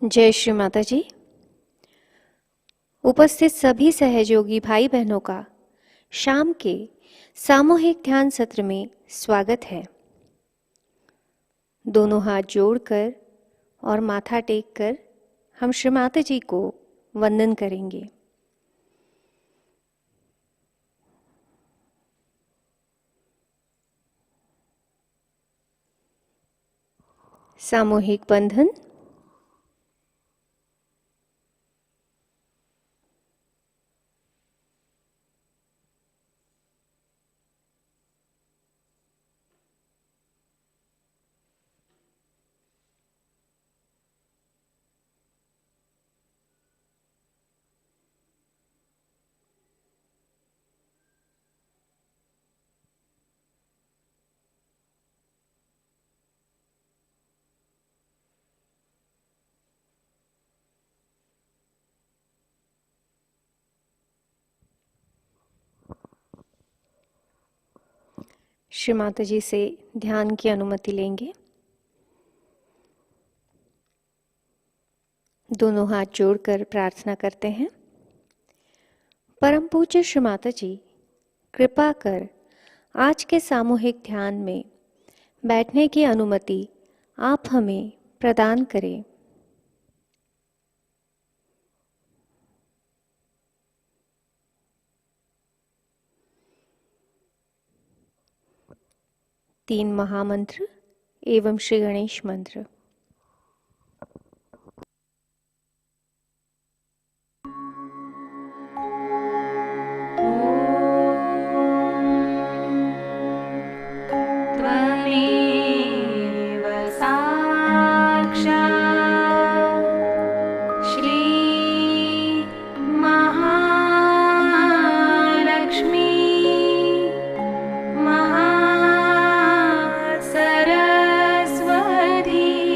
जय श्री माताजी। उपस्थित सभी सहयोगी भाई बहनों का शाम के सामूहिक ध्यान सत्र में स्वागत है। दोनों हाथ जोड़कर और माथा टेक कर हम श्री माताजी को वंदन करेंगे। सामूहिक बंधन। श्री माताजी से ध्यान की अनुमति लेंगे। दोनों हाथ जोड़कर प्रार्थना करते हैं। परम पूज्य श्री माताजी, कृपा कर आज के सामूहिक ध्यान में बैठने की अनुमति आप हमें प्रदान करें। तीन महामंत्र एवं श्री गणेश मंत्र। सरस्वती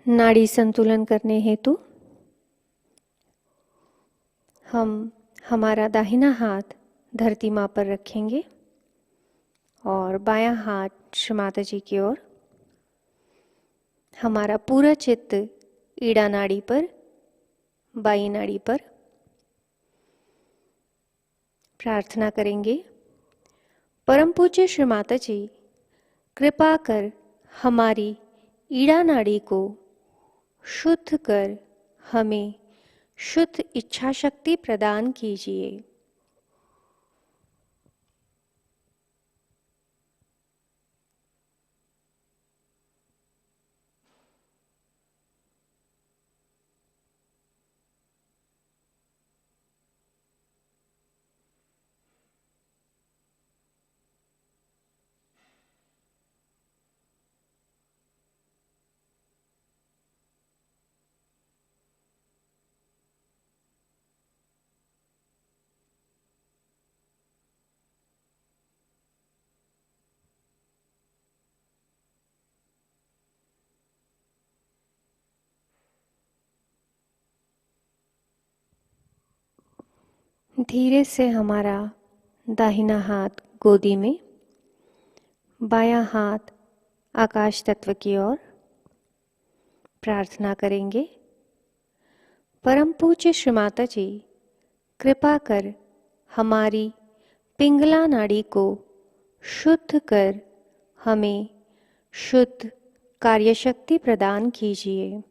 नाड़ी संतुलन करने हेतु हम हमारा दाहिना हाथ धरती माँ पर रखेंगे और बायां हाथ श्री माता जी की ओर। हमारा पूरा चित्त ईड़ा नाड़ी पर, बाई नाड़ी पर। प्रार्थना करेंगे, परम पूज्य श्री माता जी कृपा कर हमारी ईड़ा नाड़ी को शुद्ध कर हमें शुद्ध इच्छा शक्ति प्रदान कीजिए। धीरे से हमारा दाहिना हाथ गोदी में, बायां हाथ आकाश तत्व की ओर। प्रार्थना करेंगे, परम पूज्य श्री माता जी कृपा कर हमारी पिंगला नाड़ी को शुद्ध कर हमें शुद्ध कार्यशक्ति प्रदान कीजिए।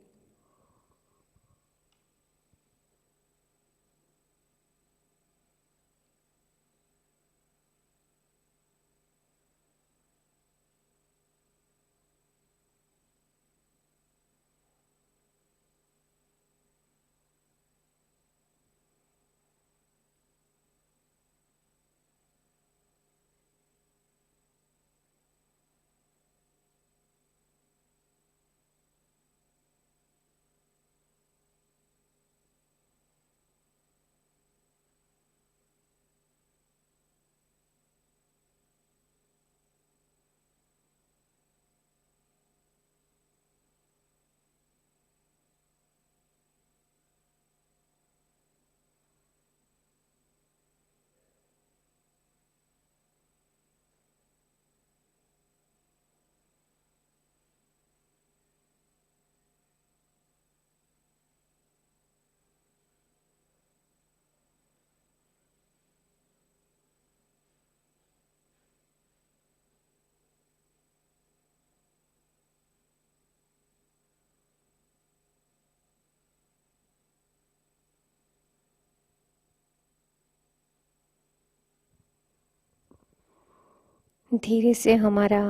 धीरे से हमारा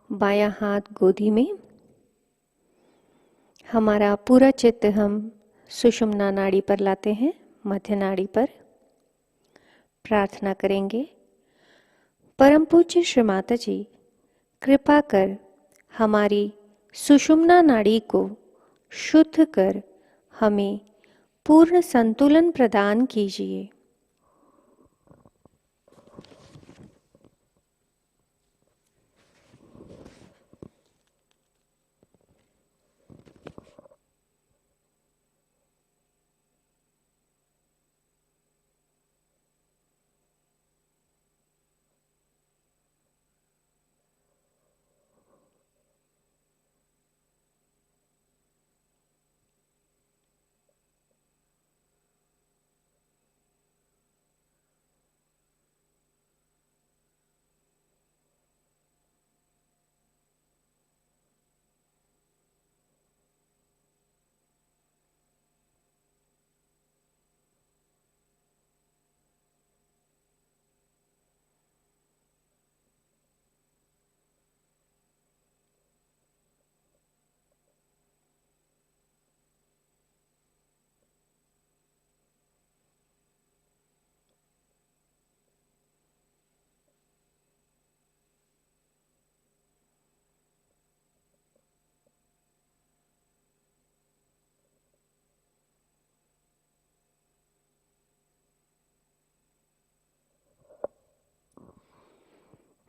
बायां हाथ गोदी में, हमारा पूरा चित्त हम सुषुम्ना नाड़ी पर लाते हैं, मध्य नाड़ी पर। प्रार्थना करेंगे, परम पूज्य श्री माता जी कृपा कर हमारी सुषुम्ना नाड़ी को शुद्ध कर हमें पूर्ण संतुलन प्रदान कीजिए।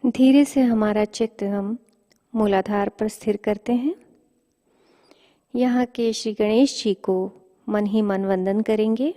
धीरे से हमारा चित्त हम मूलाधार पर स्थिर करते हैं। यहाँ के श्री गणेश जी को मन ही मन वंदन करेंगे।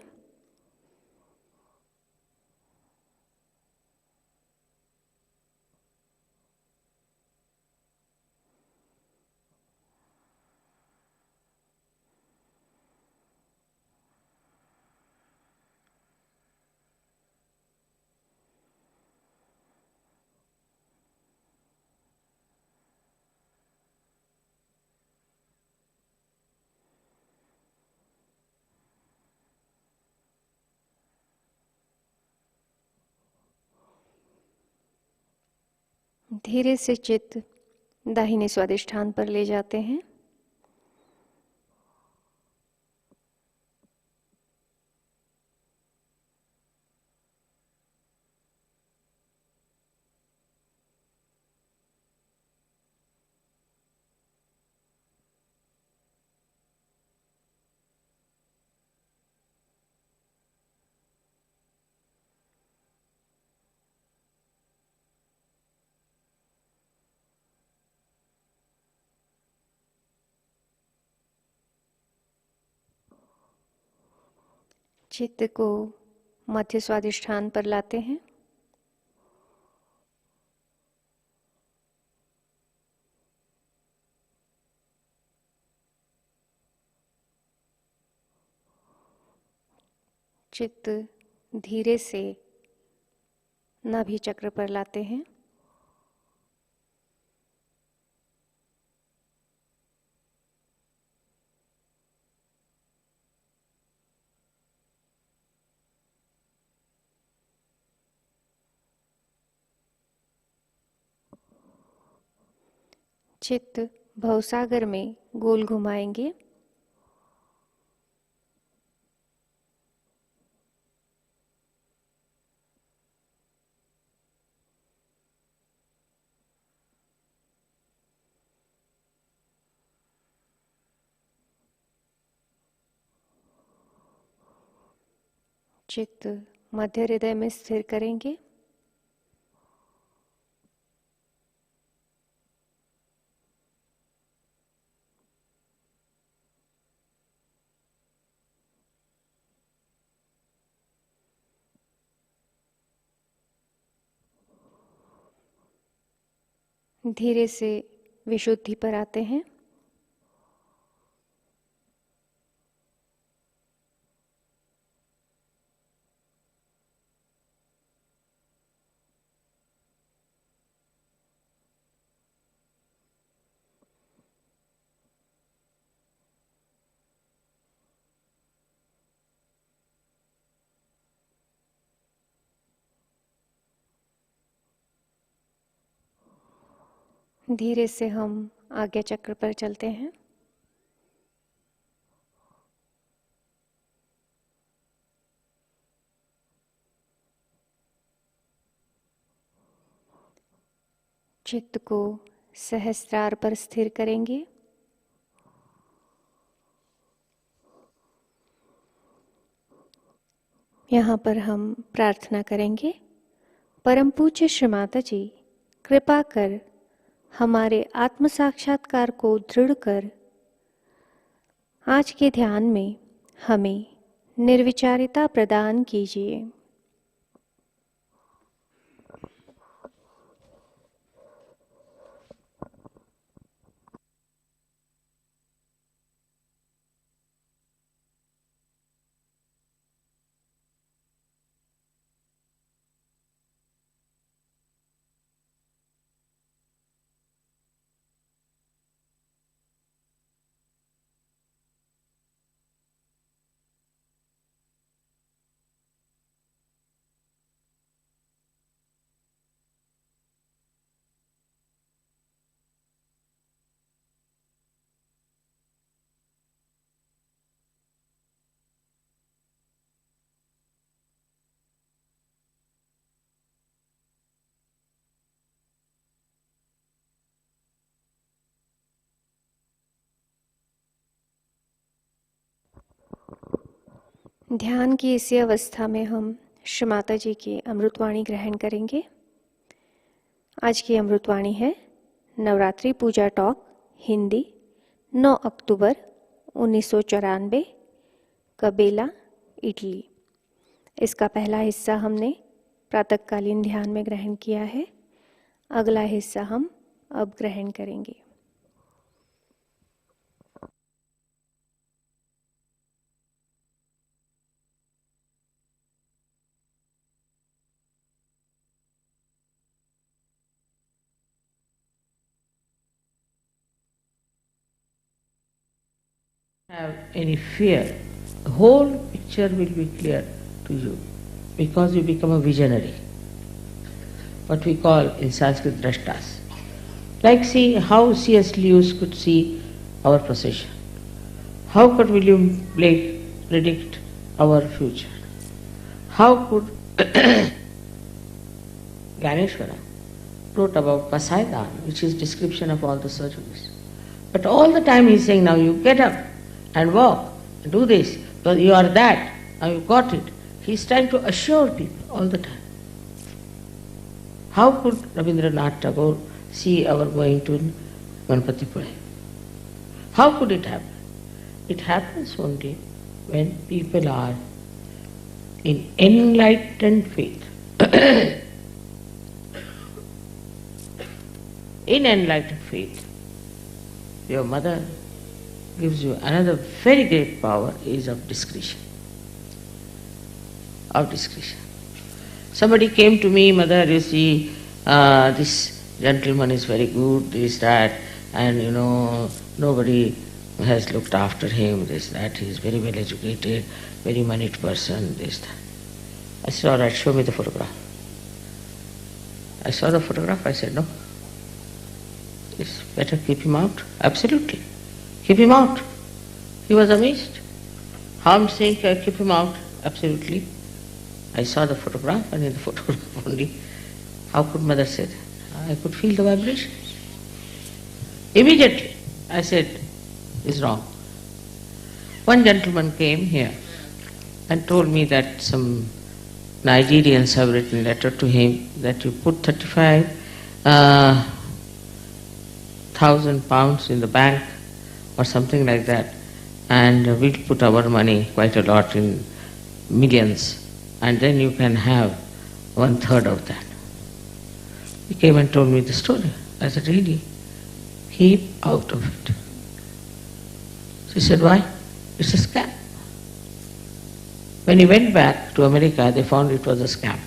धीरे से चित्त दाहिने स्वादिष्ठान पर ले जाते हैं। चित्त को मध्य स्वादिष्ठान पर लाते हैं। चित्त धीरे से नाभि चक्र पर लाते हैं। चित्त भवसागर में गोल घुमाएंगे। चित्त मध्य हृदय में स्थिर करेंगे। धीरे से विशुद्धि पर आते हैं। धीरे से हम आज्ञा चक्र पर चलते हैं। चित्त को सहस्त्रार पर स्थिर करेंगे। यहाँ पर हम प्रार्थना करेंगे, परम पूज्य श्री माताजी कृपा कर हमारे आत्म साक्षात्कार को दृढ़ कर आज के ध्यान में हमें निर्विचारिता प्रदान कीजिए। ध्यान की इसी अवस्था में हम श्री माताजी की अमृतवाणी ग्रहण करेंगे। आज की अमृतवाणी है नवरात्रि पूजा टॉक हिंदी 9 अक्टूबर 1994, कबेला, इटली। इसका पहला हिस्सा हमने प्रातःकालीन ध्यान में ग्रहण किया है। अगला हिस्सा हम अब ग्रहण करेंगे। Have any fear, the whole picture will be clear to you because you become a visionary, what we call in Sanskrit drashtas. Like see how C.S. Lewis could see our procession. How could William Blake predict our future? How could Ganeshwara wrote about Pasaidan, which is description of all the surgeries. But all the time he is saying, now you get up and walk, and do this, because you are that, now you got it. He is trying to assure people all the time. How could Rabindranath Tagore see our going to Ganpati Pune? How could it happen? It happens only when people are in enlightened faith. In enlightened faith, your mother gives you another very great power, is of discretion. Of discretion. Somebody came to me, mother, you see, this gentleman is very good, this, that, and nobody has looked after him, this, that, he is very well educated, very moneyed person, this, that. I said, all right, show me the photograph. I saw the photograph, I said, no, it's better keep him out. Absolutely. Keep him out. He was amazed. How I'm saying keep him out? Absolutely. I saw the photograph, and in the photograph only, how could mother say that? I could feel the vibrations. Immediately, I said, it's wrong. One gentleman came here and told me that some Nigerians have written a letter to him that you put 35,000 pounds in the bank or something like that, and we'll put our money quite a lot in millions, and then you can have 1/3 of that. He came and told me the story. I said, really? Keep out of it. She said, why? It's a scam. When he went back to America, they found it was a scam.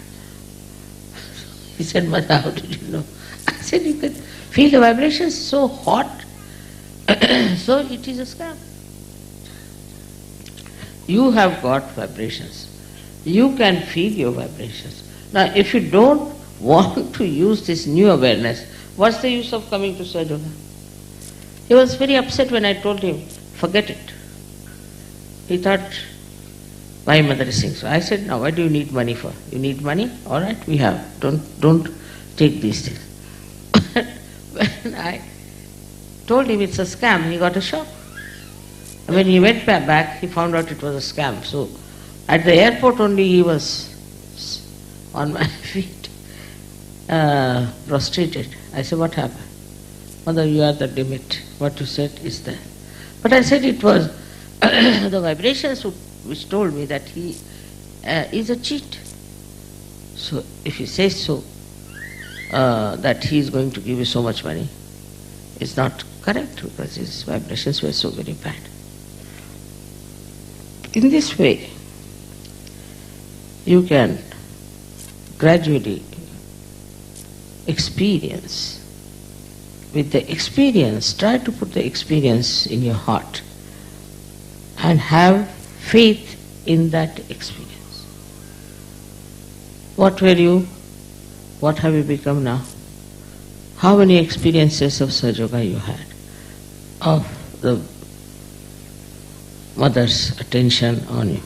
He said, mother, how did you know? I said, you could feel the vibrations so hot. So it is a scam. You have got vibrations. You can feel your vibrations. Now, if you don't want to use this new awareness, what's the use of coming to Sahaja? He was very upset when I told him, forget it. He thought, my mother is saying so. I said, now what do you need money for? You need money? All right, we have. Don't take these things. When I told him it's a scam, he got a shock. When he went back, he found out it was a scam. So at the airport only he was on my feet, prostrated. I said, what happened? Mother, you are the limit. What you said is that. But I said it was the vibrations which told me that he is a cheat. So if he says so, that he is going to give you so much money, it's not correct because his vibrations were so very bad. In this way, you can gradually experience. With the experience, try to put the experience in your heart and have faith in that experience. What were you? What have you become now? How many experiences of Sahaja you had? Of the mother's attention on you.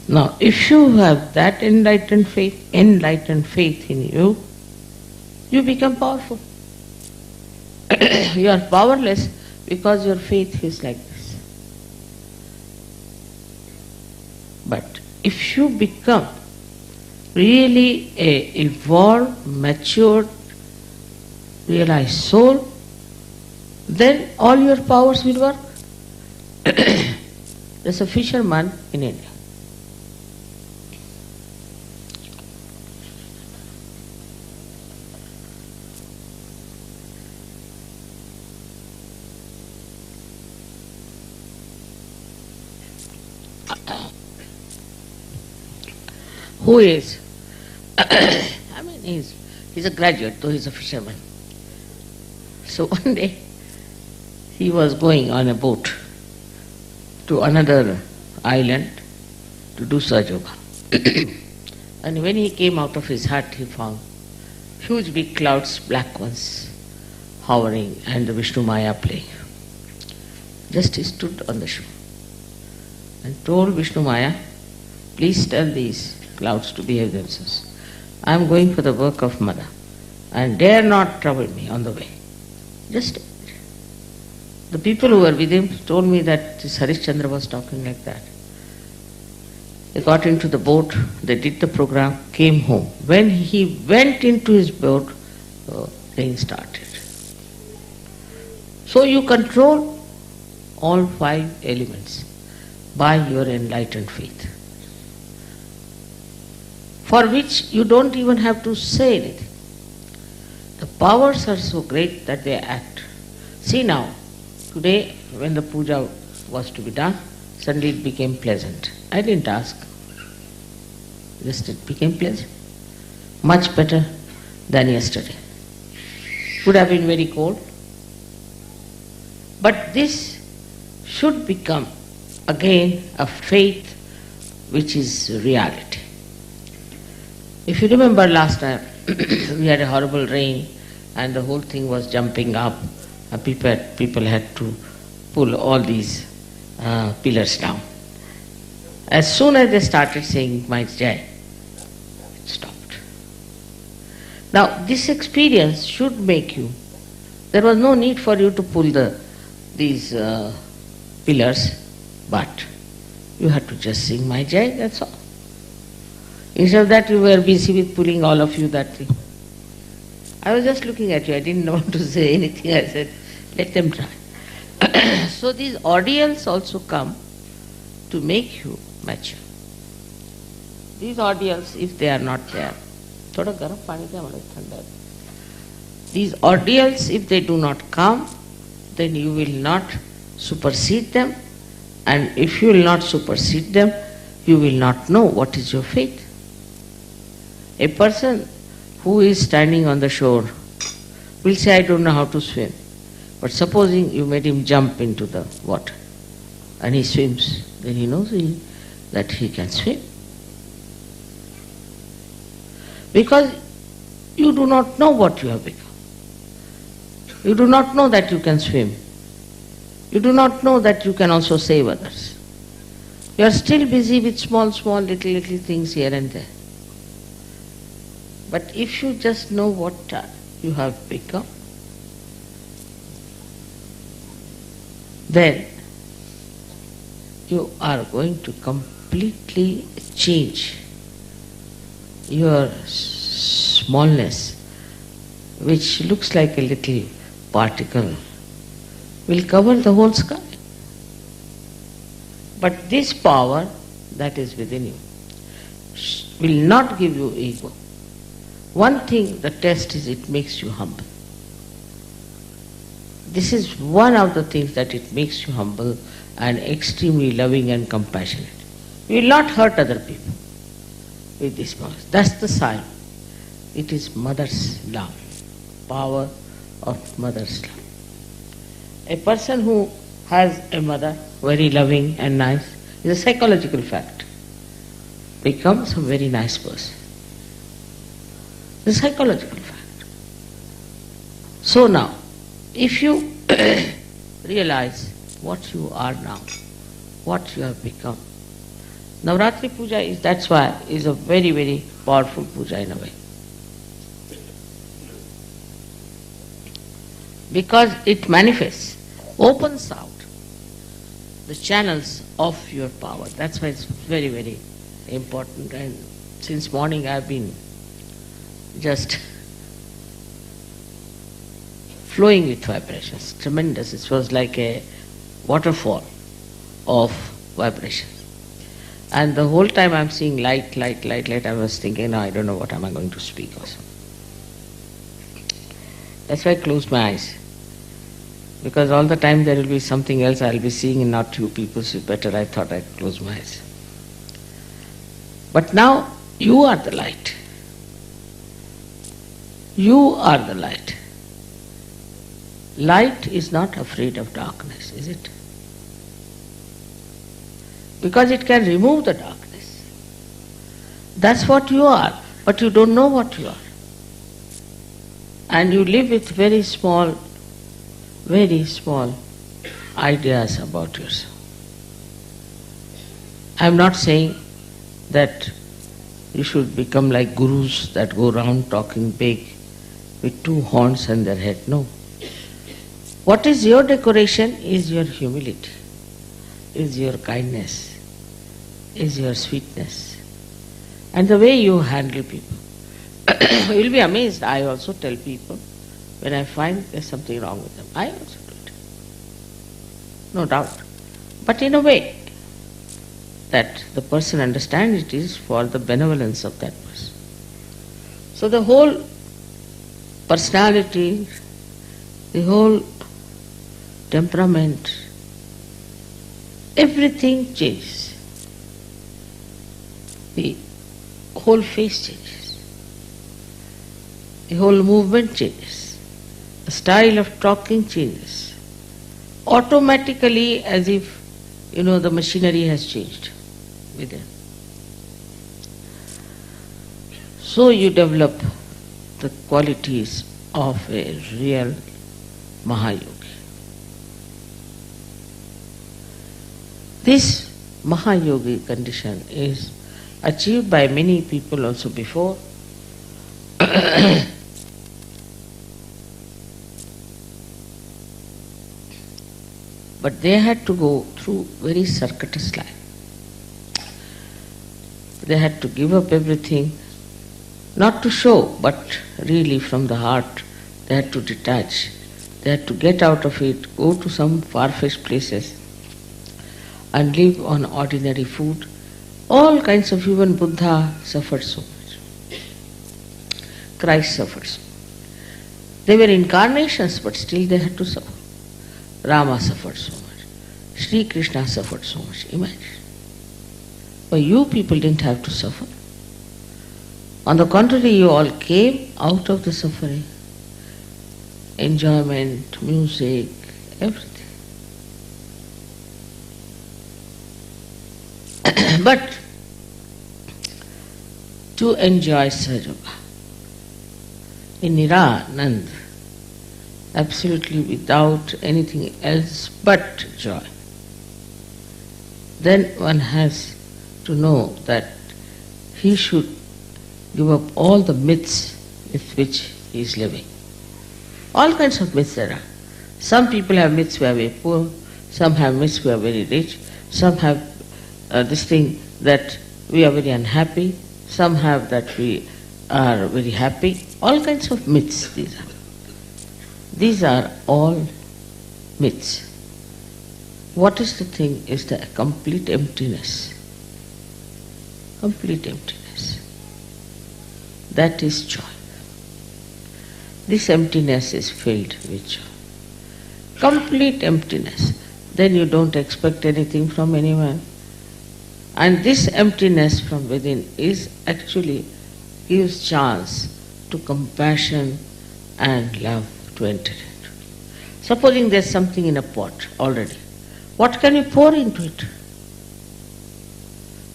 Now, if you have that enlightened faith in you, you become powerful. You are powerless because your faith is like this. But if you become really a evolved, matured, realized soul, then all your powers will work. There's a fisherman in India. Who is, I mean, he's a graduate, though he's a fisherman. So one day he was going on a boat to another island to do Sahaja yoga. And when he came out of his hut, he found huge big clouds, black ones, hovering, and the Vishnu Maya playing. Just he stood on the shore and told Vishnu Maya, please tell these clouds to behave themselves. I am going for the work of Mother, and dare not trouble me on the way. Just the people who were with him told me that this Harishchandra was talking like that. They got into the boat, they did the program, came home. When he went into his boat, rain started. So you control all 5 elements by your enlightened faith, for which you don't even have to say anything. The powers are so great that they act. See now, today when the puja was to be done, suddenly it became pleasant. I didn't ask, just it became pleasant. Much better than yesterday. Would have been very cold. But this should become again a faith which is reality. If you remember last time, we had a horrible rain and the whole thing was jumping up. And people had to pull all these pillars down. As soon as they started saying my Jai, it stopped. Now this experience should make you, there was no need for you to pull these pillars, but you had to just sing my Jai, that's all. Instead of that, you were busy with pulling all of you that thing. I was just looking at you, I didn't want to say anything. I said, let them try. So these ordeals also come to make you mature. These ordeals, if they are not there, these ordeals, if they do not come, then you will not supersede them, and if you will not supersede them, you will not know what is your faith. A person who is standing on the shore will say, I don't know how to swim. But supposing you made him jump into the water and he swims, then he knows that he can swim. Because you do not know what you have become. You do not know that you can swim. You do not know that you can also save others. You are still busy with small, little things here and there. But if you just know what you have become, then you are going to completely change your smallness, which looks like a little particle, will cover the whole sky. But this power that is within you will not give you ego. One thing, the test is it makes you humble. This is one of the things that it makes you humble and extremely loving and compassionate. You will not hurt other people with this power. That's the sign. It is mother's love, power of mother's love. A person who has a mother, very loving and nice, is a psychological fact, becomes a very nice person. It's a psychological fact. So now, if you realize what you are now, what you have become, Navaratri Puja is, that's why, is a very, very powerful puja in a way. Because it manifests, opens out the channels of your power. That's why it's very, very important. And since morning I've been just flowing with vibrations, tremendous. It was like a waterfall of vibration. And the whole time I'm seeing light, light, light, light, I was thinking, no, I don't know what am I going to speak also. That's why I closed my eyes. Because all the time there will be something else I'll be seeing and not you people, so better I thought I'd close my eyes. But now you are the light. You are the light. Light is not afraid of darkness, is it? Because it can remove the darkness. That's what you are, but you don't know what you are. And you live with very small ideas about yourself. I'm not saying that you should become like gurus that go around talking big with two horns on their head. No. What is your decoration is your humility, is your kindness, is your sweetness, and the way you handle people. You will be amazed. I also tell people when I find there's something wrong with them. I also do it. No doubt. But in a way that the person understands it is for the benevolence of that person. So the whole personality, the whole temperament, everything changes. The whole face changes. The whole movement changes. The style of talking changes. Automatically, as if, the machinery has changed within. So you develop the qualities of a real Mahayogi. This Mahayogi condition is achieved by many people also before. But they had to go through very circuitous life. They had to give up everything, not to show, but really from the heart. They had to detach. They had to get out of it, go to some far-fetched places and live on ordinary food. All kinds of, even Buddha suffered so much. Christ suffered so much. They were incarnations, but still they had to suffer. Rama suffered so much. Shri Krishna suffered so much. Imagine. But you people didn't have to suffer. On the contrary, you all came out of the suffering. Enjoyment, music, everything. But to enjoy Sahaja in Niranand, absolutely without anything else but joy, then one has to know that he should give up all the myths with which he is living. All kinds of myths there are. Some people have myths who are very poor, some have myths who are very rich, some have this thing that we are very unhappy, some have that we are very happy. All kinds of myths these are. These are all myths. What is the thing is the complete emptiness. Complete emptiness. That is joy. This emptiness is filled with joy. Complete emptiness. Then you don't expect anything from anyone. And this emptiness from within is actually gives chance to compassion and love to enter into. Supposing there's something in a pot already, what can you pour into it?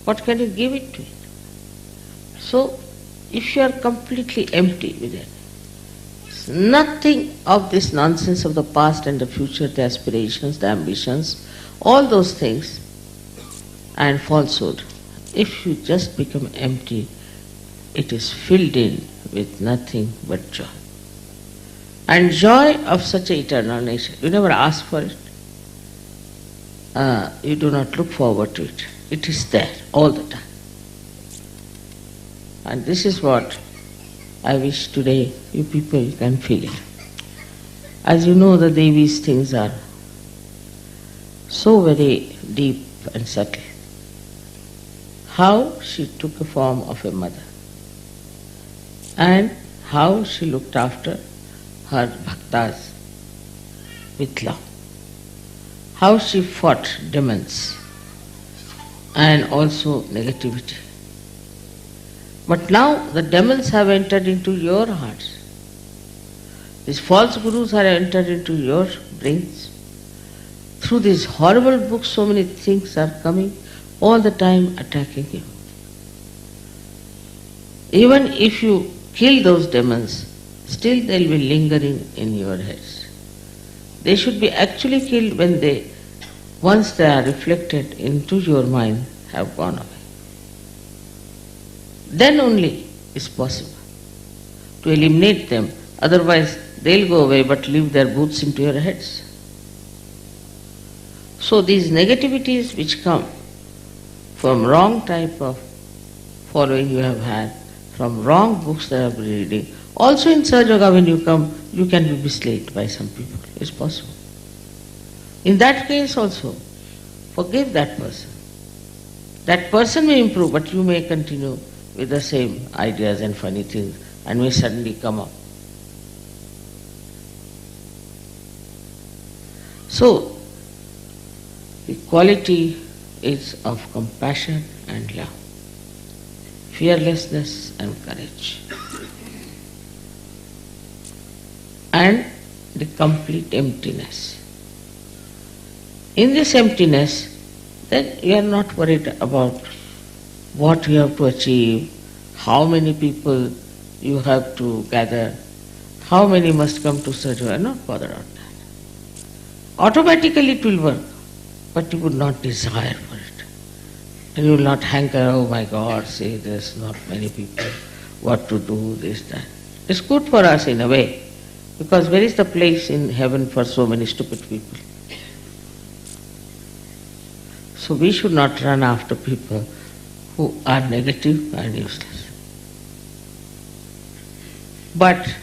What can you give it to it? So, if you are completely empty within, nothing of this nonsense of the past and the future, the aspirations, the ambitions, all those things and falsehood, if you just become empty, it is filled in with nothing but joy. And joy of such an eternal nature, you never ask for it. You do not look forward to it. It is there all the time. And this is what I wish today you people can feel it. As you know, the Devi's things are so very deep and subtle. How she took a form of a mother and how she looked after her bhaktas with love. How she fought demons and also negativity. But now the demons have entered into your hearts. These false gurus have entered into your brains. Through these horrible books, so many things are coming, all the time attacking you. Even if you kill those demons, still they will be lingering in your heads. They should be actually killed when once they are reflected into your mind, have gone away. Then only is possible to eliminate them. Otherwise, they'll go away but leave their boots into your heads. So these negativities which come from wrong type of following you have had, from wrong books that you have been reading, also in Sahaja Yoga when you come, you can be misled by some people. It's possible. In that case also, forgive that person. That person may improve, but you may continue with the same ideas and funny things and may suddenly come up. So, the quality is of compassion and love, fearlessness and courage, and the complete emptiness. In this emptiness, then you are not worried about what you have to achieve, how many people you have to gather, how many must come to Sahaja. You are not bothered about that. Automatically it will work, but you would not desire for it. And you will not hanker, oh my God, see there's not many people, what to do, this, that. It's good for us in a way, because where is the place in heaven for so many stupid people? So we should not run after people who are negative and useless. But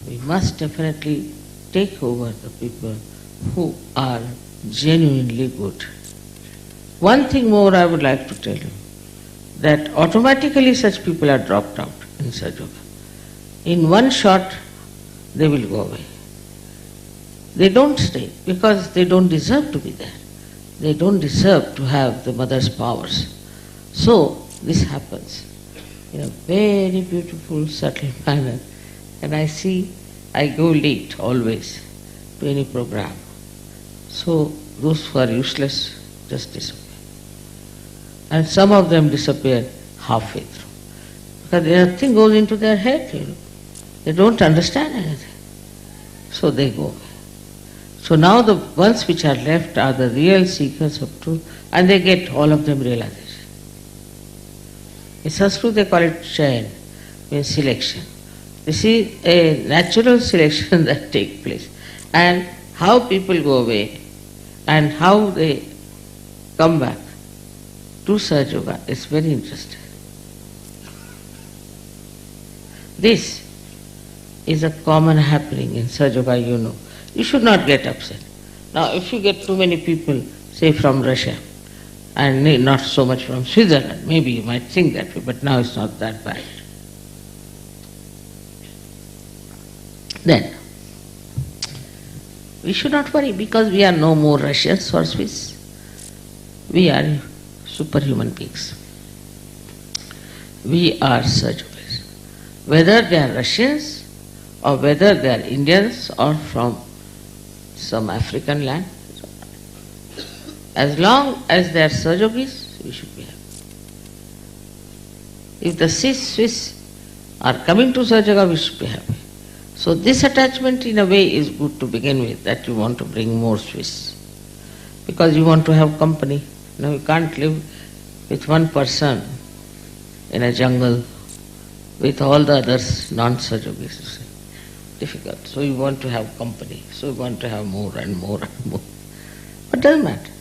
we must definitely take over the people who are genuinely good. One thing more I would like to tell you, that automatically such people are dropped out in Sahaja Yoga. In one shot, they will go away. They don't stay because they don't deserve to be there. They don't deserve to have the mother's powers. So this happens in a very beautiful, subtle manner. And I go late always to any program. So those who are useless just disappear. And some of them disappear halfway through. Because nothing goes into their head, They don't understand anything. So they go away. So now the ones which are left are the real seekers of truth, and they get all of them realization. In Sanskrit they call it chayan, means selection. This is a natural selection that takes place. And how people go away and how they come back to Sahaja Yoga is very interesting. This is a common happening in Sahaja Yoga, You should not get upset. Now if you get too many people, say from Russia, and not so much from Switzerland, maybe you might think that way, but now it's not that bad. Then, we should not worry because we are no more Russians or Swiss. We are superhuman beings. We are Sahaja Yogis. Whether they are Russians or whether they are Indians or from some African land, as long as they are Sahaja Yogis, we should be happy. If the Swiss are coming to Sahaja Yoga, we should be happy. So this attachment in a way is good to begin with, that you want to bring more Swiss. Because you want to have company. Now you can't live with one person in a jungle with all the others non-Sahaja Yogis. Difficult. So you want to have company. So you want to have more and more and more. But it doesn't matter.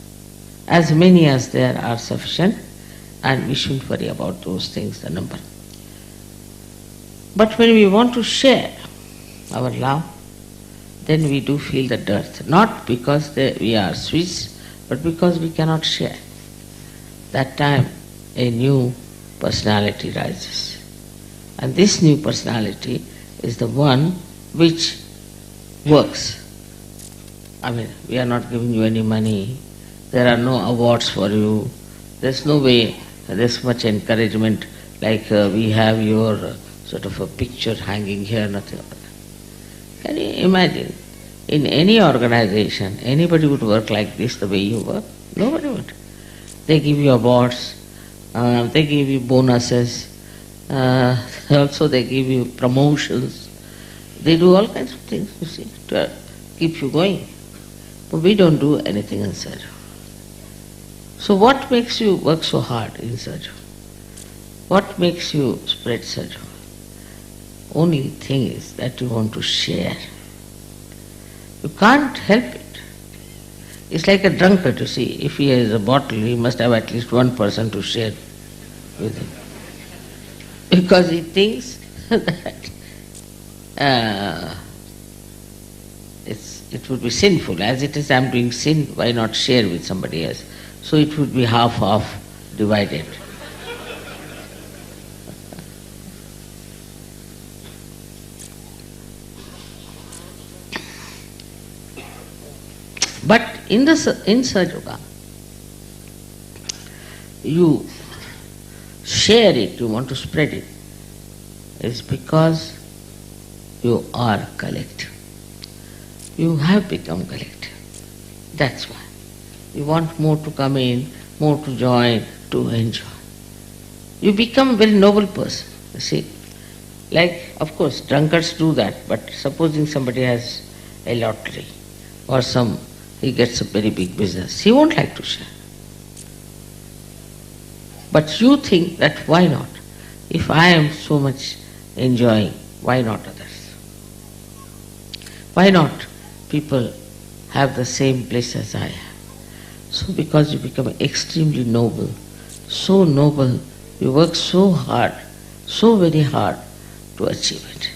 As many as there are sufficient, and we shouldn't worry about those things, the number. But when we want to share our love, then we do feel the dearth. Not because we are Swiss, but because we cannot share. That time a new personality rises. And this new personality is the one which works. I mean, we are not giving you any money, there are no awards for you, there's no way, there's much encouragement like we have your sort of a picture hanging here, nothing like that. Can you imagine, in any organization, anybody would work like this the way you work? Nobody would. They give you awards, they give you bonuses, also they give you promotions. They do all kinds of things, you see, to keep you going. But we don't do anything in Sahaja. So what makes you work so hard in Sahaja? What makes you spread Sahaja? Only thing is that you want to share. You can't help it. It's like a drunkard, you see. If he has a bottle, he must have at least one person to share with him. Because he thinks that it would be sinful. As it is, I am doing sin, why not share with somebody else? So it would be half-half divided. But in Sahaja Yoga, you share it, you want to spread it, is because you are collective. You have become collective. That's why. You want more to come in, more to join, to enjoy. You become a very noble person, you see. Like, of course, drunkards do that, but supposing somebody has a lottery or he gets a very big business, he won't like to share. But you think that why not? If I am so much enjoying, why not others? Why not people have the same bliss as I have? So because you become extremely noble, so noble, you work so hard, so very hard to achieve it.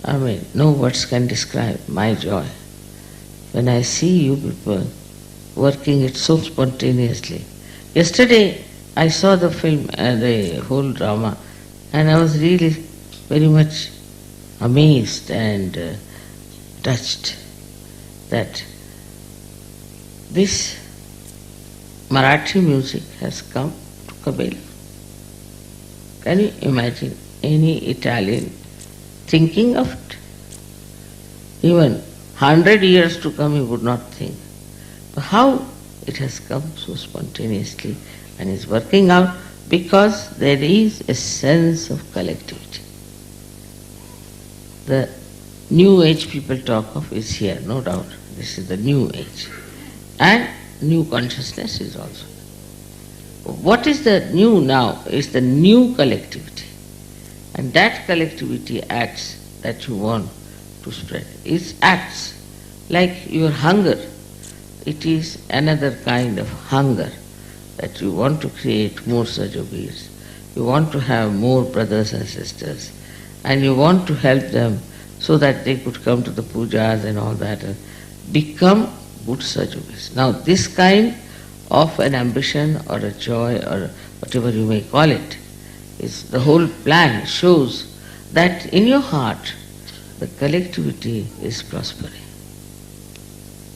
I mean, no words can describe my joy when I see you people working it so spontaneously. Yesterday I saw the film, the whole drama, and I was really very much amazed and touched that this Marathi music has come to Cabella. Can you imagine any Italian thinking of it? Even 100 years to come he would not think. But how it has come so spontaneously and is working out because there is a sense of collectivity. The new age people talk of is here, no doubt. This is the new age. And new consciousness is also. What is the new now is the new collectivity. And that collectivity acts that you want to spread. It acts like your hunger. It is another kind of hunger that you want to create more Sahajogis. You want to have more brothers and sisters. And you want to help them so that they could come to the pujas and all that and become good Sahajogis. Now this kind of an ambition or a joy or whatever you may call it, is the whole plan shows that in your heart the collectivity is prospering.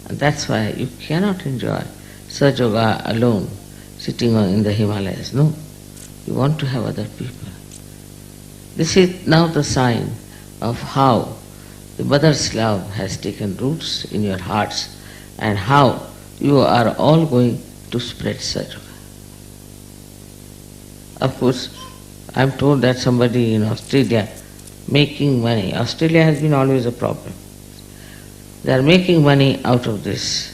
And that's why you cannot enjoy Sahaja Yoga alone, sitting in the Himalayas. No, you want to have other people. This is now the sign of how the mother's love has taken roots in your hearts and how you are all going to spread Sahaja Yoga. Of course, I am told that somebody in Australia making money. Australia has been always a problem. They are making money out of this.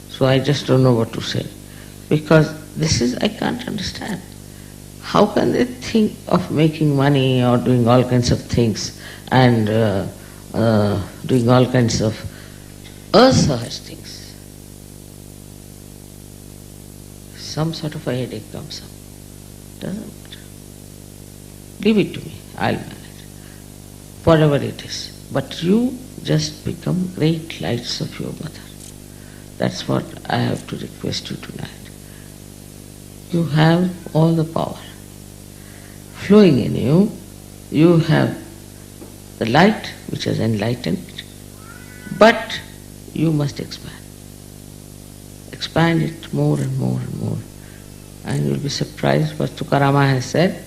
So I just don't know what to say. Because this is, I can't understand. How can they think of making money or doing all kinds of things and doing all kinds of asahaj things? Some sort of a headache comes up. Doesn't matter. Leave it to me, I'll manage. Whatever it is. But you just become great lights of your mother. That's what I have to request you tonight. You have all the power flowing in you. You have the light which has enlightened, but you must expand. Expand it more and more and more. And you'll be surprised what Tukarama has said,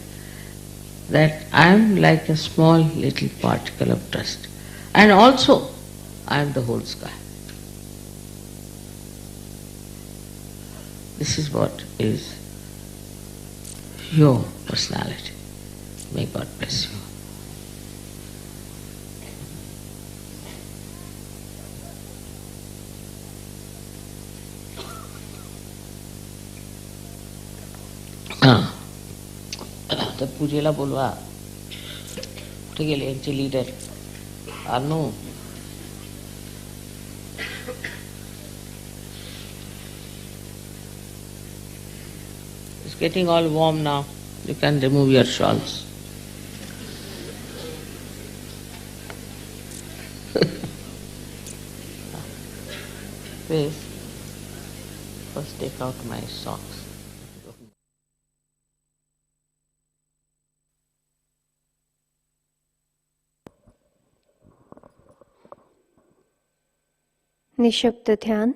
that I am like a small little particle of dust. And also, I am the whole sky. This is what is your personality. May God bless you. तर पूजेला बोलवा कुठे गेले यांचे leader Anu It's getting all warm now. You can remove your shawls. Please, first take out my socks. निशब्द ध्यान।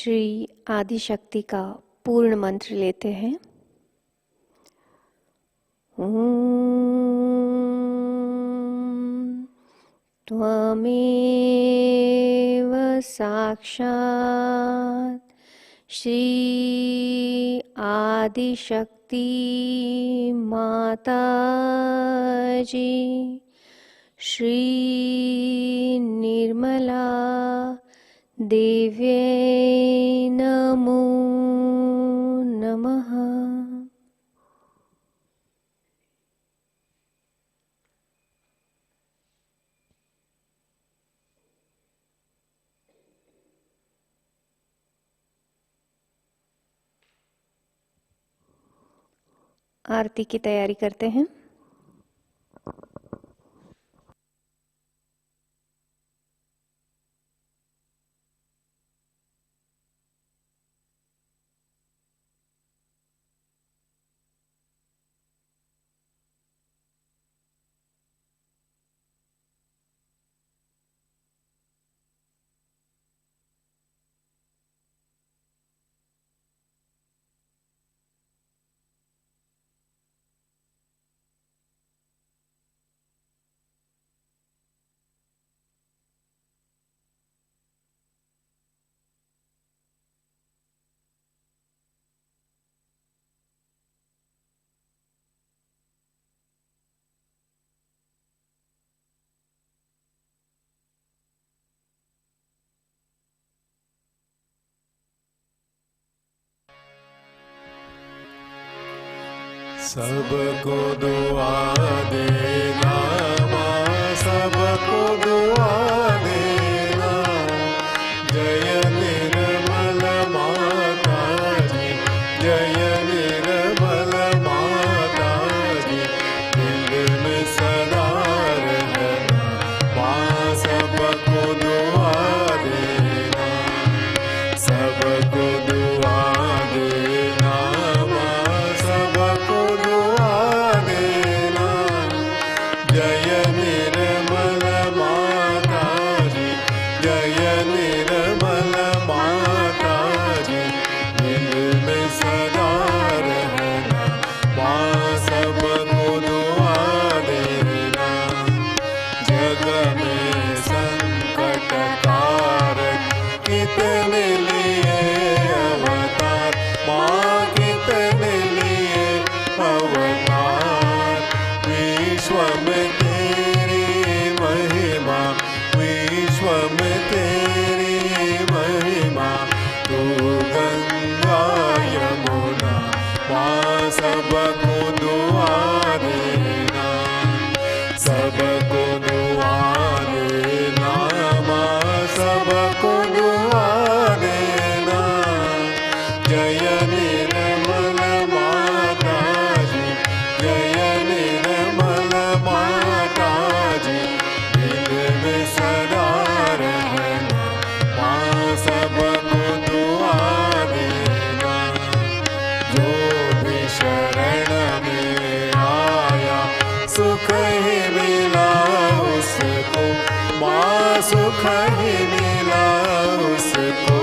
श्री आदिशक्ति का पूर्ण मंत्र लेते हैं। ओम त्वमेव साक्षात् श्री आदिशक्ति माताजी श्री निर्मला देव्यै नमो नमः। आरती की तैयारी करते हैं। सबको दुआ देना माँ, सबको दुआ देना। जय निर्मल माता जी, जय निर्मल माता जी। दिल में सदा रहना माँ, सबको दुआ देना, सबको दुआ देना माँ, सबको दुआ देना। जय निर्मल माता जी, जय निर्मल माता जी। दिल में सदा रहना माँ, सबको दुआ देना। जग में संकट कारक कितने लिए अवतार माँ, कितने लिए अवतार। विश्व में तेरी महिमा, विश्व में तेरी महिमा। तू गंगा यमुना माँ, सबको दुआ देना, सबको दुआ देना माँ, सबको दुआ देना। जय निर्मल माता जी, जय निर्मल माता जी। दिल में सदा रहना माँ, सबको दुआ देना। जो भी शरण में आया सुख ही मिला उसको माँ, सुख ही मिला उसको।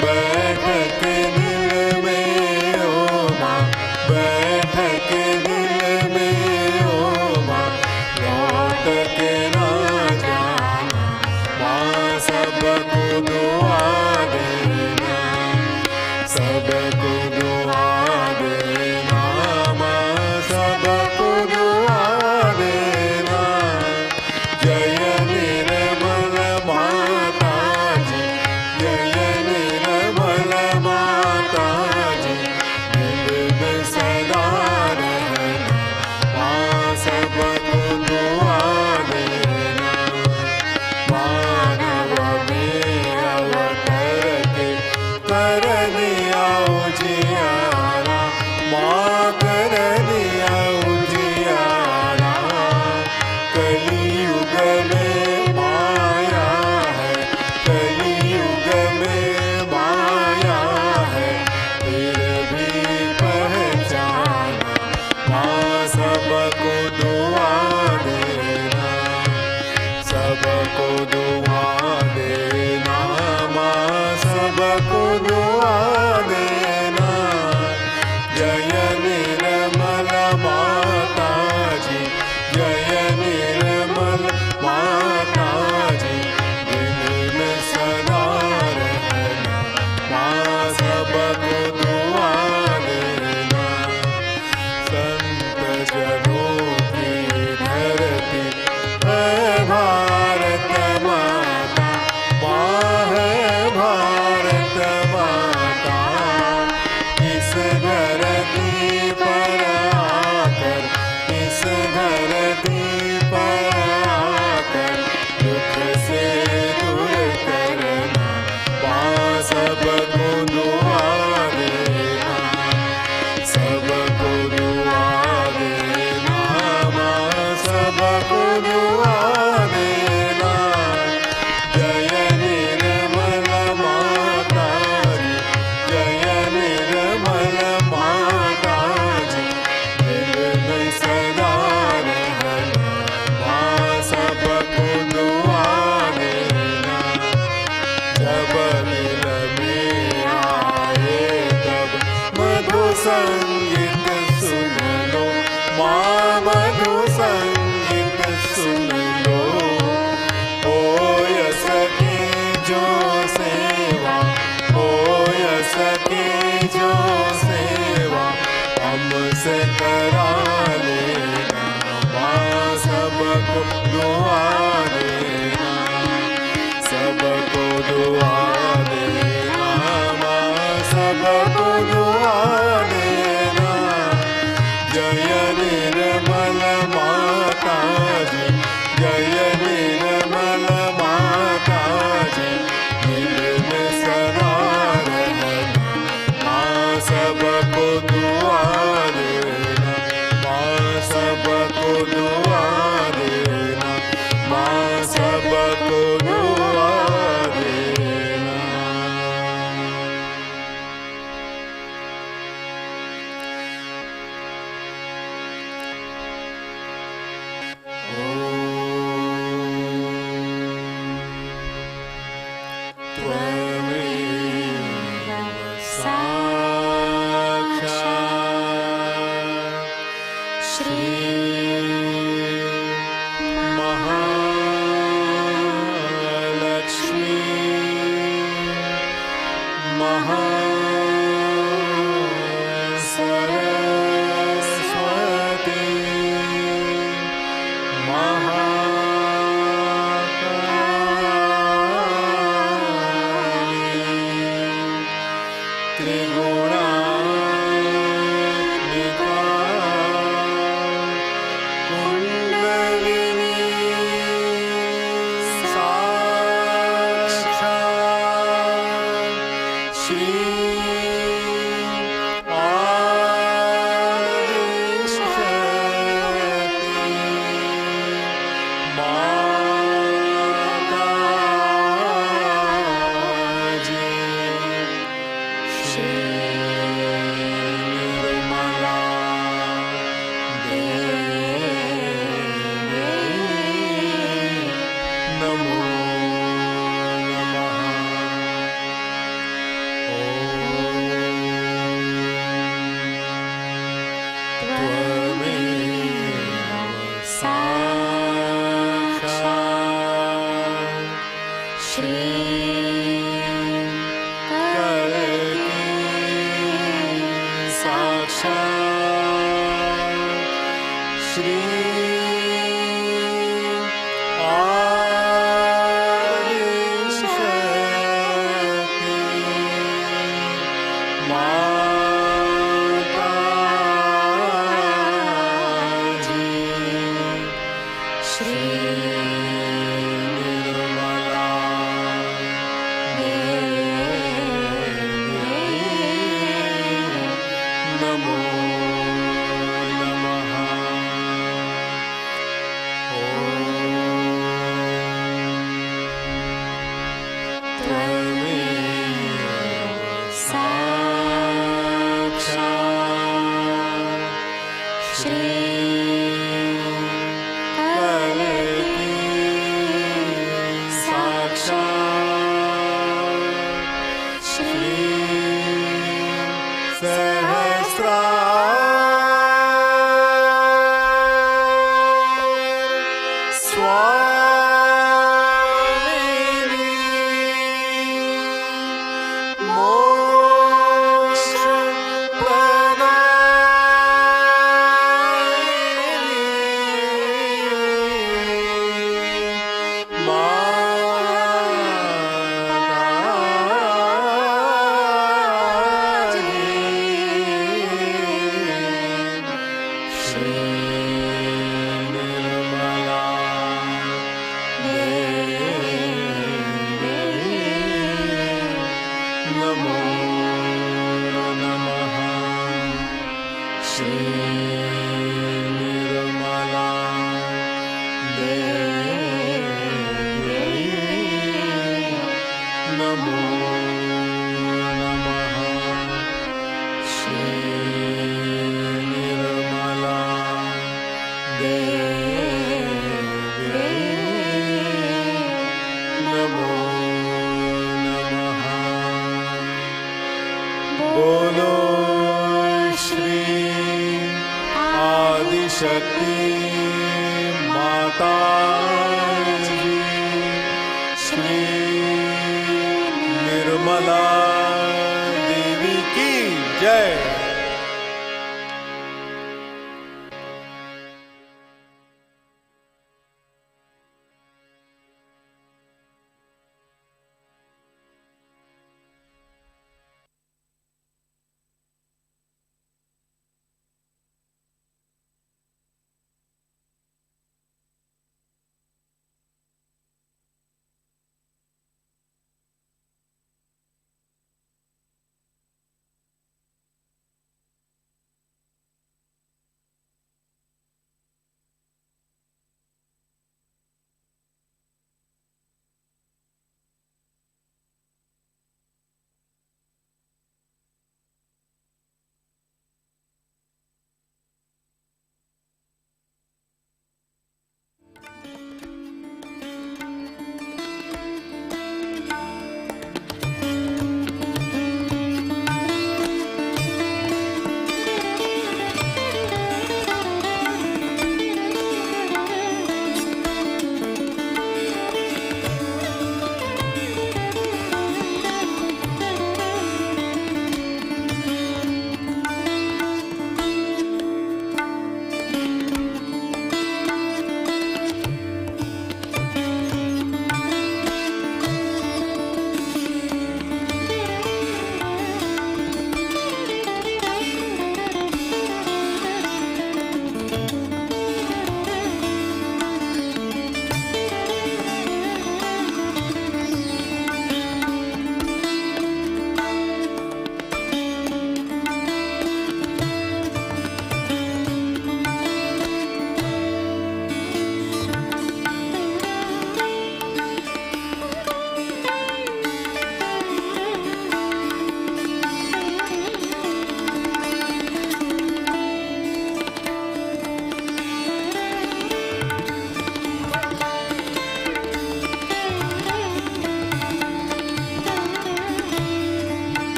बैठ के दिल में ओ माँ, बैठ के दिल में ओ माँ। लौट के ना जाना माँ, सबको दुआ देना, सबको दुआ देना माँ, सबको दुआ देना। जय निर्मल माता जी, जय निर्मल माता जी। दिल में सदा रहना माँ, सबको दुआ देना। मानव में अवतर के कर दिया उजियारा माँ, कर दिया उजियारा। कलियुग में माया है, कलियुग में माया है। फिर भी पहचाना माँ, सबको दुआ देना, सबको दुआ देना माँ, सबको जनों की धरती है भारत माता, माँ है भारत माता। इस धरती पर आकर, इस धरती पर आकर दुख से दूर करना, माँ सबको दुआ देना, सबको दुआ देना, माँ सबको दुआ देना। जय निर्मल माता जी, जय निर्मल माता जी, दिल में सदा रहना, माँ सबको दुआ देना। जब दिल में आए तब मधु संगीत सुन लो, माँ मधु संगीत सुन लो। ओ यस की जो सेवा, ओ यस की जो सेवा हमसे करा लेना, माँ सबको दुआ देना, सबको दुआ देना, माँ सबको दुआ देना। जय निर्मल माता जी, जय निर्मल माता जी, दिल में सदा रहना, माँ सबको दुआ देना, माँ सबको दुआ देना, माँ सबको दुआ देना। त्वमेव साक्षात् श्री महालक्ष्मी, महासरस्वती, महाकाली, त्रिगुणात्मिका, कुंडलिनी साक्षात् श्री आदिशक्ति माताजी, श्री निर्मला देवी नमो नमः। त्वमेव साक्षात् श्री कलकी साक्षात् श्री आदिशक्ति माताजी, श्री निर्मला देवी नमो नमः। त्वमेव साक्षात् श्री कलकी साक्षात् श्री सहस्रार स्वामिनी, मोक्ष प्रदायिनी, Shri Nirmala Devi Namo Namaha Shri Nirmala Devi Namo Namaha Shri Nirmala Devi Namo Namaha Bolo Shri Adi Shakti Mataji Shri Nirmala Devi ki Jai.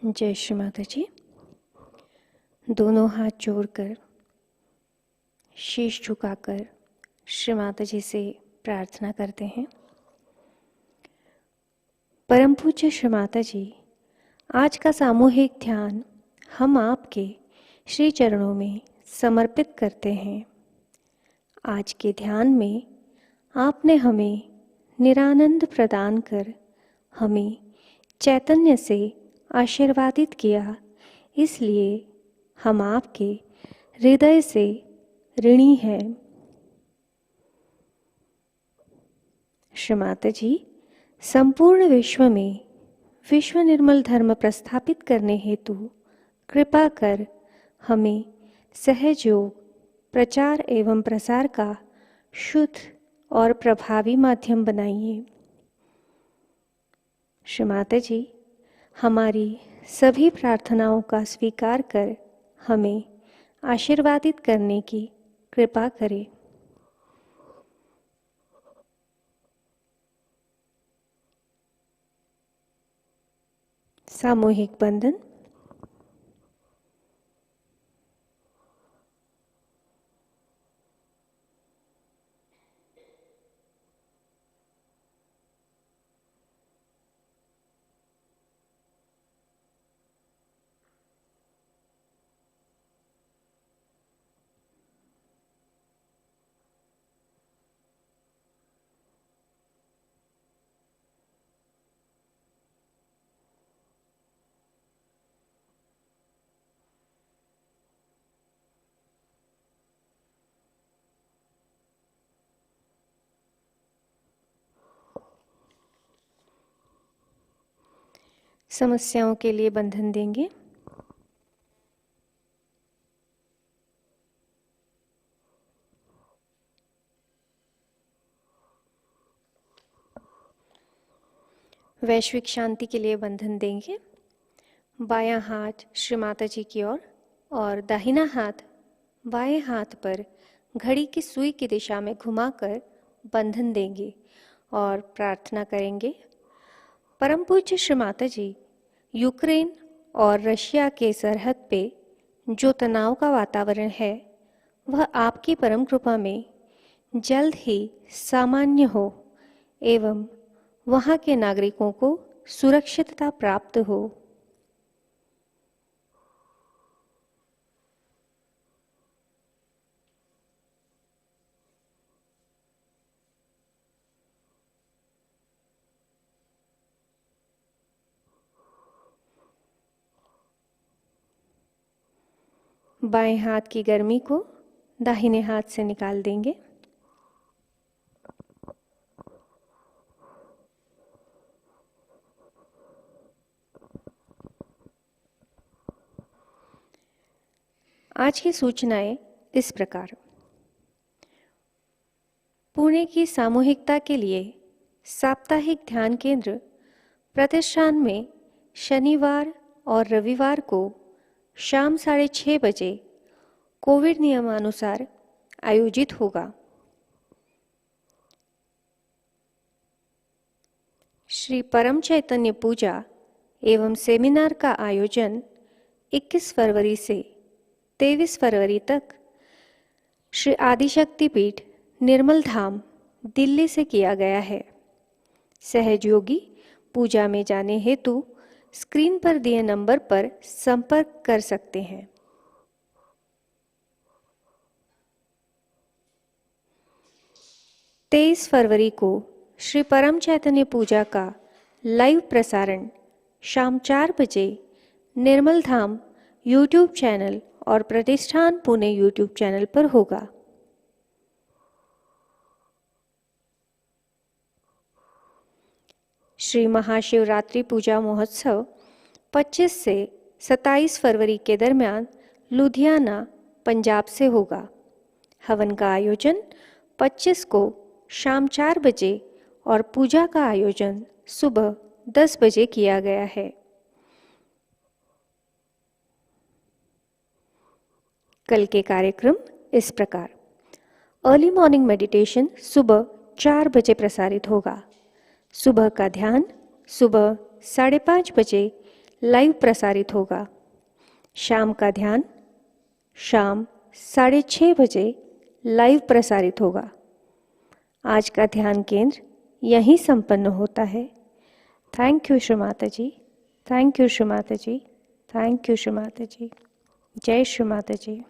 जय श्री माता जी। दोनों हाथ जोड़कर, शीश झुकाकर श्री माता जी से प्रार्थना करते हैं। परम पूज्य श्री माता जी, आज का सामूहिक ध्यान हम आपके श्री चरणों में समर्पित करते हैं। आज के ध्यान में आपने हमें निरानंद प्रदान कर हमें चैतन्य से आशीर्वादित किया, इसलिए हम आपके हृदय से ऋणी हैं। श्री माता जी, संपूर्ण विश्व में विश्व निर्मल धर्म प्रस्थापित करने हेतु कृपा कर हमें सहज योग प्रचार एवं प्रसार का शुद्ध और प्रभावी माध्यम बनाइए। श्री माता जी, हमारी सभी प्रार्थनाओं का स्वीकार कर हमें आशीर्वादित करने की कृपा करें। सामूहिक बंधन। समस्याओं के लिए बंधन देंगे। वैश्विक शांति के लिए बंधन देंगे। बायां हाथ श्री माता जी की ओर और दाहिना हाथ बाएं हाथ पर घड़ी की सुई की दिशा में घुमाकर बंधन देंगे और प्रार्थना करेंगे। परम पूज्य श्री माता जी, यूक्रेन और रशिया के सरहद पे जो तनाव का वातावरण है वह आपकी परम कृपा में जल्द ही सामान्य हो एवं वहाँ के नागरिकों को सुरक्षितता प्राप्त हो। बाएं हाथ की गर्मी को दाहिने हाथ से निकाल देंगे। आज की सूचनाएं इस प्रकार। पुणे की सामूहिकता के लिए साप्ताहिक ध्यान केंद्र प्रतिष्ठान में शनिवार और रविवार को शाम 6:30 बजे कोविड नियमानुसार आयोजित होगा। श्री परम चैतन्य पूजा एवं सेमिनार का आयोजन 21 फरवरी से 23 फरवरी तक श्री आदिशक्ति पीठ निर्मल धाम दिल्ली से किया गया है। सहयोगी पूजा में जाने हेतु स्क्रीन पर दिए नंबर पर संपर्क कर सकते हैं। तेईस फरवरी को श्री परम चैतन्य पूजा का लाइव प्रसारण शाम 4 बजे निर्मल धाम यूट्यूब चैनल और प्रतिष्ठान पुणे यूट्यूब चैनल पर होगा। श्री महाशिवरात्रि पूजा महोत्सव 25 से 27 फरवरी के दरमियान लुधियाना, पंजाब से होगा। हवन का आयोजन 25 को शाम 4 बजे और पूजा का आयोजन सुबह 10 बजे किया गया है। कल के कार्यक्रम इस प्रकार। अर्ली मॉर्निंग मेडिटेशन सुबह 4 बजे प्रसारित होगा। सुबह का ध्यान सुबह 5:30 बजे लाइव प्रसारित होगा। शाम का ध्यान शाम 6:30 बजे लाइव प्रसारित होगा। आज का ध्यान केंद्र यहीं संपन्न होता है। थैंक यू श्री माताजी, थैंक यू श्री माताजी, थैंक यू श्री माताजी। जय श्री माताजी।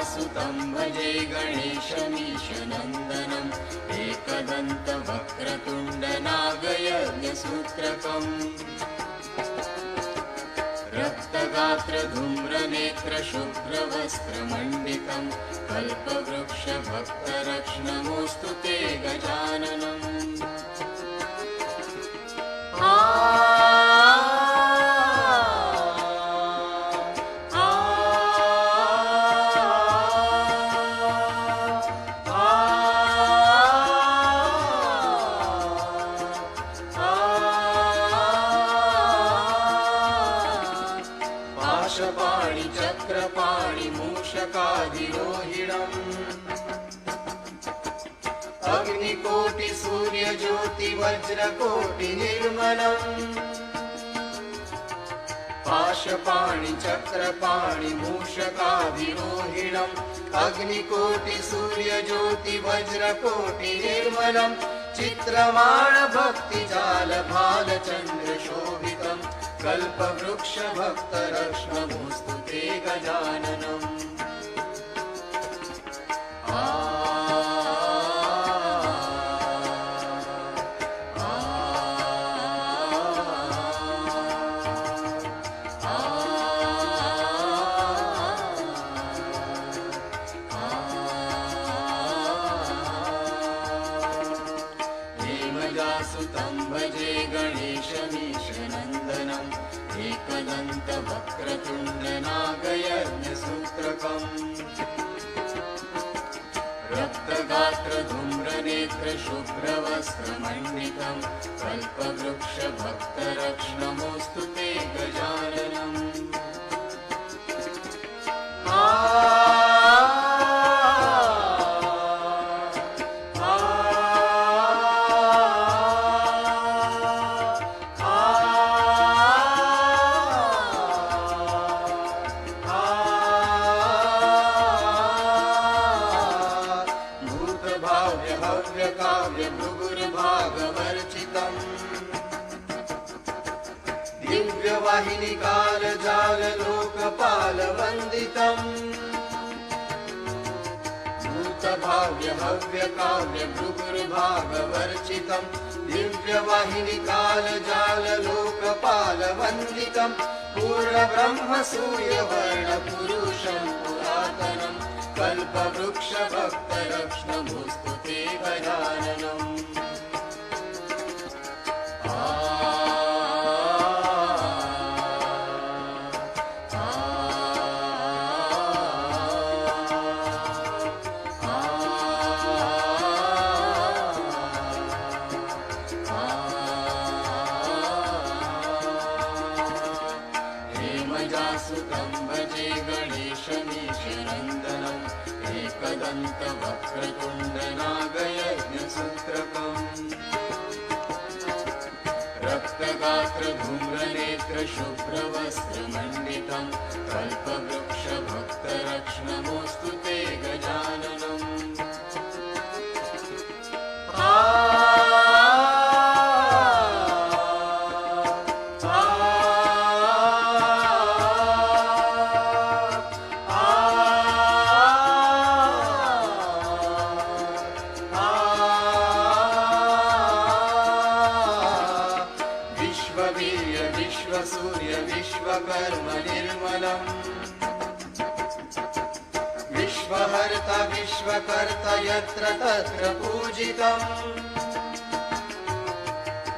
सुतं भजे गणेशमीशनन्दनम् एकदन्तवक्रतुण्डनागयज्ञसूत्रकम् रक्तगात्रधूम्रनेत्रशुभ्रवस्त्रमण्डितं कल्पवृक्षभक्तरक्ष्णमोऽस्तु ते गजाननम्। पाशपाणि चक्रपाणि मूषकाधिरोहिणम् अग्निकोटि सूर्यज्योति वज्रकोटि निर्मलम्। पाशपाणि चक्रपाणि मूषकाधिरोहिणम् अग्निकोटि सूर्यज्योति वज्रकोटि निर्मलम्। चित्रमाण भक्तिजाल भालचन्द्र शोभितम् कल्पवृक्षभक्तरक्ष्णमोऽस्तु ते गजाननम्। सुतं भजे गणेशमीशनन्दनम् एकदन्तवक्रतुण्डनागयज्ञसूत्रकम् रक्तगात्रधूम्रनेत्रशुभ्रवस्त्रमण्डितं कल्पवृक्षभक्तरक्ष्णमोऽस्तु ते गजाननम्। दिव्यवाहिनी कालजाल लोकपालवन्दितम् भूतभाव्य हव्य काव्य भृगुर्भागवर्चितम्। दिव्यवाहिनी कालजाल लोकपालवन्दितम् पूर्णब्रह्म सूर्यवर्ण पुरुषं पुरातनम् कल्पवृक्षभक्तरक्ष्णमोऽस्तु ते गजाननम्। सुतं भजे गणेशमीशनन्दनम् एकदन्तवक्रतुण्डनागयज्ञसूत्रकम् रक्तगात्रधूम्रनेत्रशुभ्रवस्त्रमण्डितं कल्पवृक्षभक्तरक्ष्णमोऽस्तु ते गजाननम्। सूर्य विश्वकर्म निर्मलम् विश्वहर्ता विश्वकर्ता यत्र तत्र पूजितम्।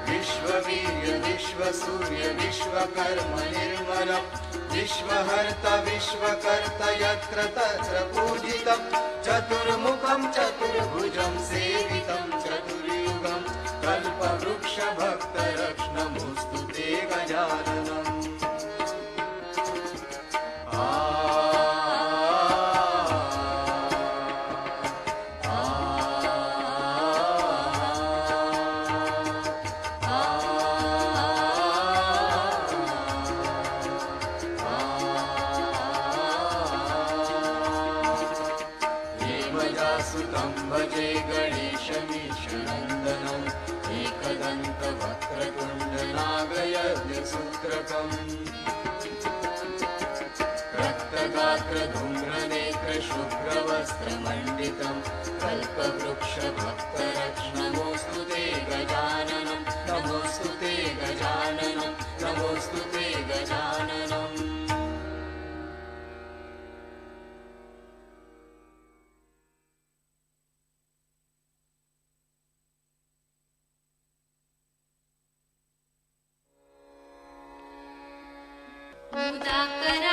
विश्व विश्ववीर्य विश्वसूर्य विश्वकर्म निर्मलम् विश्वहर्ता विश्वकर्ता यत्र तत्र पूजितं चतुर्मुखं चतुर्भुजं सेवितं चतुर्युगं कल्पवृक्षभक्तरक्ष्णमुस्तु ते गजाननम् भजे गणेशमीशनन्दनम् एकदन्तवक्रतुण्डनागयज्ञसूत्रकम् रक्तगात्रधूम्रनेत्रशुभ्रवस्त्रमण्डितं कल्पवृक्षभक्तरक्ष्णमोऽस्तु ते गजाननं नमोऽस्तु ते गजाननं नमोऽस्तु ते गजाननम्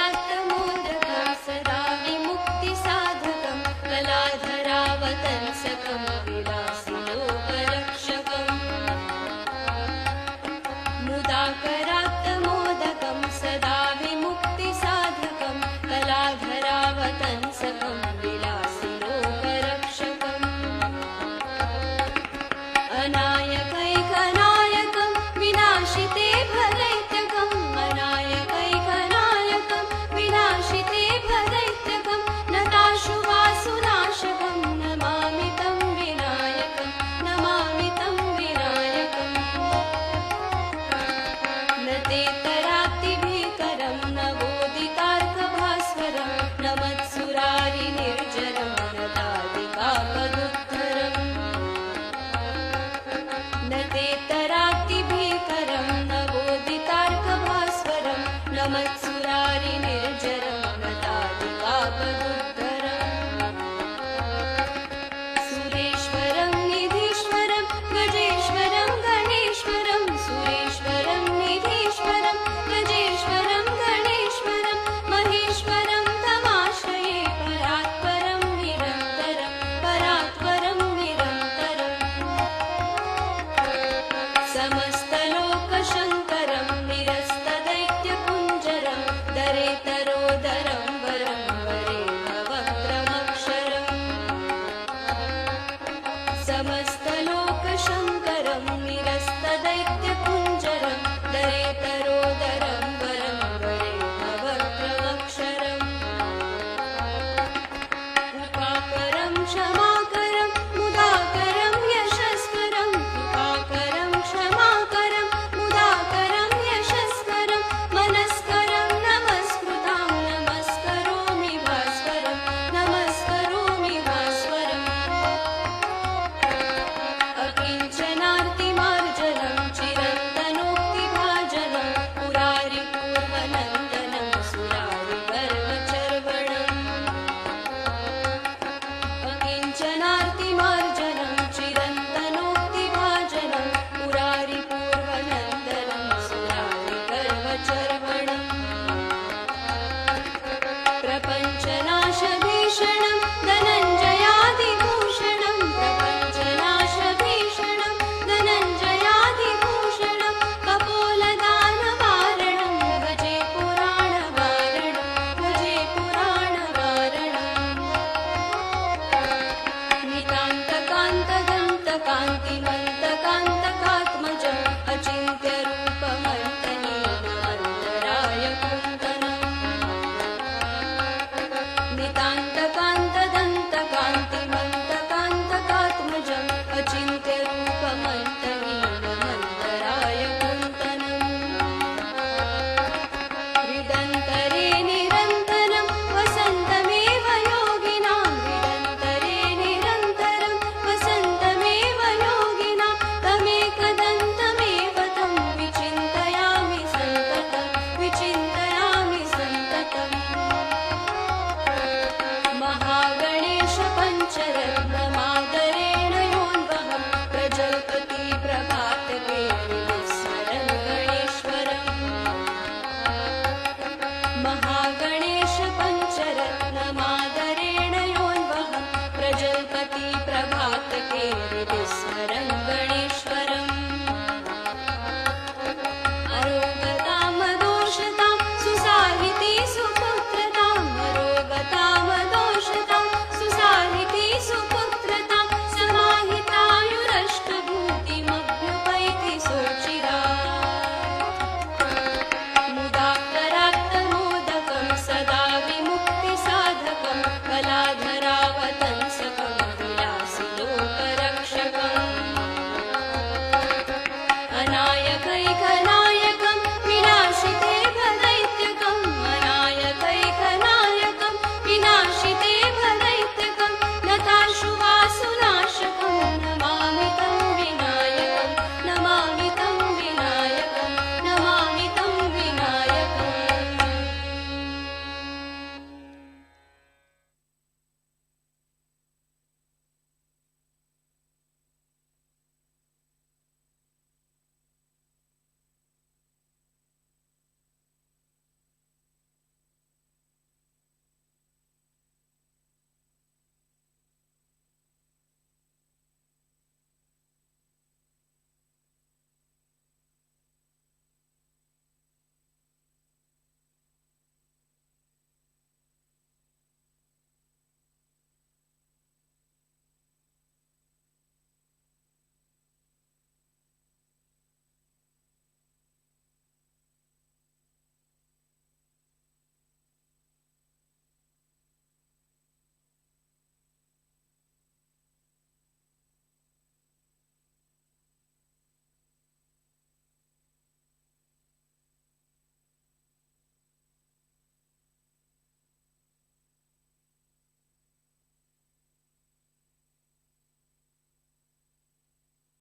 मुदाकरात्तमोदकं सदा विमुक्तिसाधकं कलाधरावतंसकं विलासिलोकरक्षकम् मुदाकरात्तमोदकं सदा विमुक्तिसाधकं कलाधरावतंसकं विलासिलोकरक्षकम् अनाय